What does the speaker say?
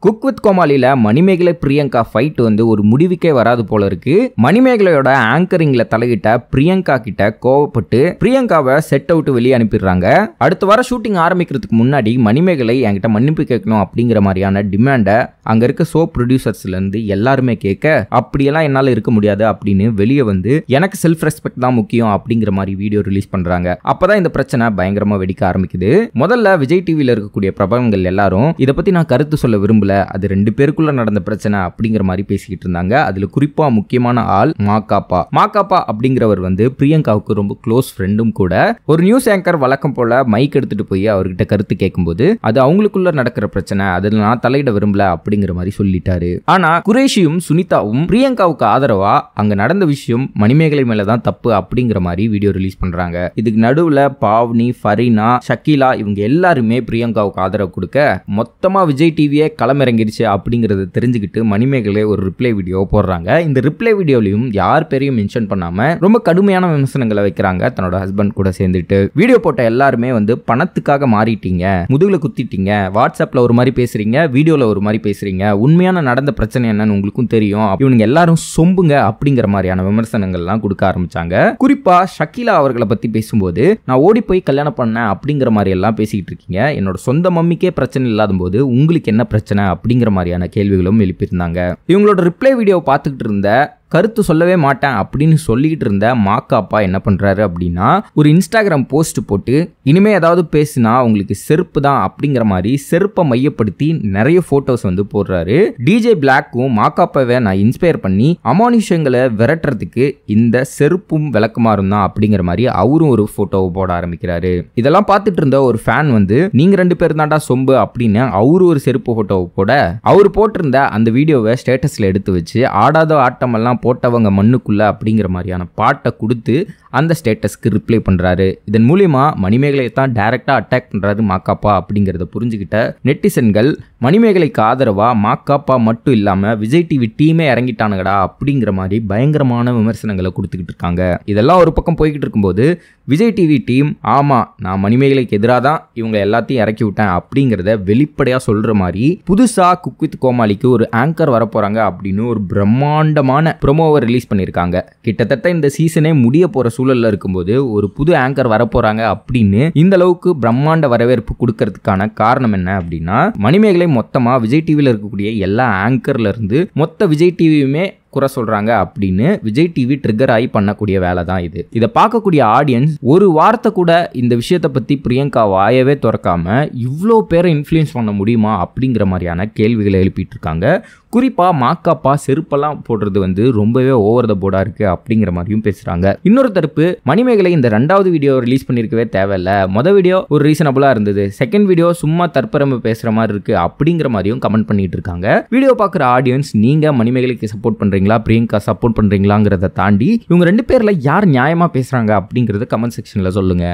Cook with கோமாளில Manimegalai Priyanka fight வந்து ஒரு முடிவுக்கே வராது போல இருக்கு. மணிமேகலையோட ஆங்கரிங்ல தலையிட்ட பிரியங்கா கிட்ட கோவப்பட்டு பிரியங்காவை செட் அவுட் வெளியே அனுப்பிடுறாங்க. அடுத்த வாரம் ஷூட்டிங் ஆரம்பிக்கிறதுக்கு முன்னாடி மணிமேகலை என்கிட்ட மன்னிப்பு கேட்கணும் அப்படிங்கிற மாதிரியான டிமாண்ட அங்க இருக்க ஷோ ப்ரொடியூசர்ஸ்ல இருந்து எல்லாருமே கேட்க, அப்படியெல்லாம் என்னால இருக்க முடியாது அப்படின்னு வெளியே வந்து எனக்கு செல்ஃப் ரெஸ்பெக்ட் தான் முக்கியம் அப்படிங்கிற மாதிரி வீடியோ ரிலீஸ் பண்றாங்க. அப்பதான் இந்த பிரச்சனை பயங்கரமா வெடிக்க ஆரம்பிக்குது. முதல்ல விஜய் டிவில இருக்கக்கூடிய பிரபலங்கள் எல்லாரும் இதை பத்தி நான் கருத்து சொல்ல விரும்பல, அது ரெண்டு பேருக்குள்ள நடந்த பிரச்சனை அப்படிங்கிற மாதிரி பேசிக்கிட்டு இருந்தாங்க. அதுல குறிப்பா முக்கியமான ஆள் மாக்காப்பா அப்படிங்கிறவர் வந்து பிரியங்காவுக்கு ரொம்ப க்ளோஸ் ஃப்ரெண்டும் கூட. ஒரு நியூஸ் ஆங்கர் வழக்கம் போல மைக் எடுத்துட்டு போய் அவர்கிட்ட கருத்து கேட்கும்போது அது அவங்களுக்குள்ள நடக்கிற பிரச்சனை, அதில் நான் தலையிட விரும்பல அப்படிங்கிற மாதிரி சொல்லிட்டாரு. ஆனா குரேஷியும் சுனிதாவும் பிரியங்காவுக்கு ஆதரவா அங்க நடந்த விஷயம் மணிமேகலை மேலதான் தப்பு அப்படிங்கிற மாதிரி வீடியோ ரிலீஸ் பண்றாங்க. இதுக்கு நடுவுல பாவ்னி, ஃபரீனா, ஷக்கீலா இவங்க எல்லாருமே பிரியங்காவுக்கு ஆதரவு கொடுக்க மொத்தமா விஜய் டிவியே களமிறங்கிருச்சு அப்படிங்கறத தெரிஞ்சுக்கிட்டு மணிமேகலை ஒரு ரிப்ளை வீடியோ போடுறாங்க. இந்த ரிப்ளை வீடியோலையும் யார் பேரையும் மென்ஷன் பண்ணாம ரொம்ப கடுமையான விமர்சனங்களை வைக்கிறாங்க தன்னோட ஹஸ்பண்ட் கூட சேர்ந்துட்டு. வீடியோ போட்ட எல்லாருமே வந்து பணத்துக்காக மாறிட்டீங்க, முதுகுல குத்திட்டீங்க, வாட்ஸ்அப்ல ஒரு மாதிரி பேசுறீங்க, வீடியோல ஒரு மாதிரி பேசுறீங்க, உண்மையான நடந்த பிரச்சனை என்னன்னு உங்களுக்கும் தெரியும், இவங்க எல்லாரும் சொம்புங்க அப்படிங்கிற மாதிரியான விமர்சனங்கள்லாம் கொடுக்க ஆரம்பிச்சாங்க. குறிப்பா ஷக்கீலா அவர்களை பத்தி பேசும்போது, நான் ஓடி போய் கல்யாணம் பண்ணேன் அப்படிங்கிற மாதிரி எல்லாம் பேசிக்கிட்டு இருக்கீங்க, என்னோட சொந்த மம்மிக்கே பிரச்சனை இல்லாத போது உங்களுக்கு என்ன பிரச்சனை அப்படிங்கிற மாதிரியான கேள்விகளும் எழுப்பியிருந்தாங்க. இவங்களோட ரிப்ளை வீடியோ பார்த்துக்கிட்டு இருந்த கருத்து சொல்லவே மாட்டேன் அப்படின்னு சொல்லிக்கிட்டு இருந்த மாக்காப்பா என்ன பண்றாரு அப்படின்னா, ஒரு இன்ஸ்டாகிராம் போஸ்ட் போட்டு இனிமே ஏதாவது பேசினா உங்களுக்கு செருப்பு தான் அப்படிங்கிற மாதிரி செருப்பை மையப்படுத்தி நிறைய போட்டோஸ் வந்து போடுறாரு. டிஜே பிளாக்கும் மாக்காப்பாவை நான் இன்ஸ்பயர் பண்ணி அமானுஷங்களை விரட்டுறதுக்கு இந்த செருப்பும் விளக்குமாறும் தான் அப்படிங்கிற மாதிரி அவரும் ஒரு போட்டோவை போட ஆரம்பிக்கிறாரு. இதெல்லாம் பார்த்துட்டு இருந்த ஒரு ஃபேன் வந்து நீங்க ரெண்டு பேரும் தாண்டா சொம்பு அப்படின்னு அவரு ஒரு செருப்பு போட்டோவை போட, அவர் போட்டிருந்த அந்த வீடியோவை ஸ்டேட்டஸ்ல எடுத்து வச்சு ஆடாத ஆட்டம் எல்லாம் போட்டவங்க மண்ணுக்குள்ள அப்படிங்கிற மாதிரியான பாட்டை கொடுத்து அந்த ஸ்டேட்டஸ்க்கு ரிப்ளை பண்றாரு. இதன் மூலியமா மணிமேகலையை தான் டைரக்டா அட்டாக் பண்றாரு மாக்காப்பா அப்படிங்கறத புரிஞ்சுக்கிட்ட நெட்டிசன்கள் மணிமேகலைக்கு ஆதரவா மாக்காப்பா மட்டும் இல்லாம விஜய் டிவி டீமே இறங்கிட்டானுங்கடா அப்படிங்கிற மாதிரி பயங்கரமான விமர்சனங்களை கொடுத்துக்கிட்டு இருக்காங்க. இதெல்லாம் ஒரு பக்கம் போய்கிட்டு இருக்கும்போது விஜய் டிவி டீம் ஆமா நான் மணிமேகலைக்கு எதிராக தான் இவங்க எல்லாத்தையும் இறக்கி விட்டேன் அப்படிங்கிறத வெளிப்படையா சொல்ற மாதிரி புதுசா குக் வித் கோமாளிக்கு ஒரு ஆங்கர் வரப்போறாங்க அப்படின்னு ஒரு பிரம்மாண்டமான ப்ரோமோவை ரிலீஸ் பண்ணியிருக்காங்க. கிட்டத்தட்ட இந்த சீசனே முடிய போற சூழல்ல இருக்கும்போது ஒரு புது ஆங்கர் வரப்போறாங்க அப்படின்னு இந்த அளவுக்கு பிரம்மாண்ட வரவேற்பு கொடுக்கறதுக்கான காரணம் என்ன அப்படின்னா, மணிமேகலை மொத்தமா விஜய் டிவில இருக்கக்கூடிய எல்லா ஆங்கர்ல இருந்து மொத்த விஜய் டிவியுமே குறை சொல்றாங்க அப்படின்னு விஜய் டிவி ட்ரிகர் ஆகி பண்ணக்கூடிய வேலை தான் இது. இதை பார்க்கக்கூடிய ஆடியன்ஸ் ஒரு வார்த்தை கூட இந்த விஷயத்தை பத்தி பிரியங்கா வாயவே திறக்காம இவ்வளோ பேரை இன்ஃப்ளூயன்ஸ் பண்ண முடியுமா அப்படிங்கிற மாதிரியான கேள்விகளை எழுப்பிட்டு இருக்காங்க. குறிப்பா மாக்காப்பா செருப்பெல்லாம் போடுறது வந்து ரொம்பவே ஓவர் த போர்டா இருக்கு அப்படிங்கிற மாதிரியும் பேசுறாங்க. இன்னொரு தரப்பு மணிமேகலை இந்த ரெண்டாவது வீடியோ ரிலீஸ் பண்ணிருக்கவே தேவையில்ல, மொதல் வீடியோ ஒரு ரீசனபிளா இருந்தது, செகண்ட் வீடியோ சும்மா தற்பரம்பு பேசுற மாதிரி இருக்கு அப்படிங்கிற மாதிரியும் கமெண்ட் பண்ணிட்டு இருக்காங்க. வீடியோ பார்க்குற ஆடியன்ஸ் நீங்க மணிமேகலைக்கு சப்போர்ட் பண்றீங்களா, பிரியங்கா சப்போர்ட் பண்றீங்களாங்கிறத தாண்டி இவங்க ரெண்டு பேர்ல யார் நியாயமா பேசுறாங்க அப்படிங்கறத கமெண்ட் செக்ஷன்ல சொல்லுங்க.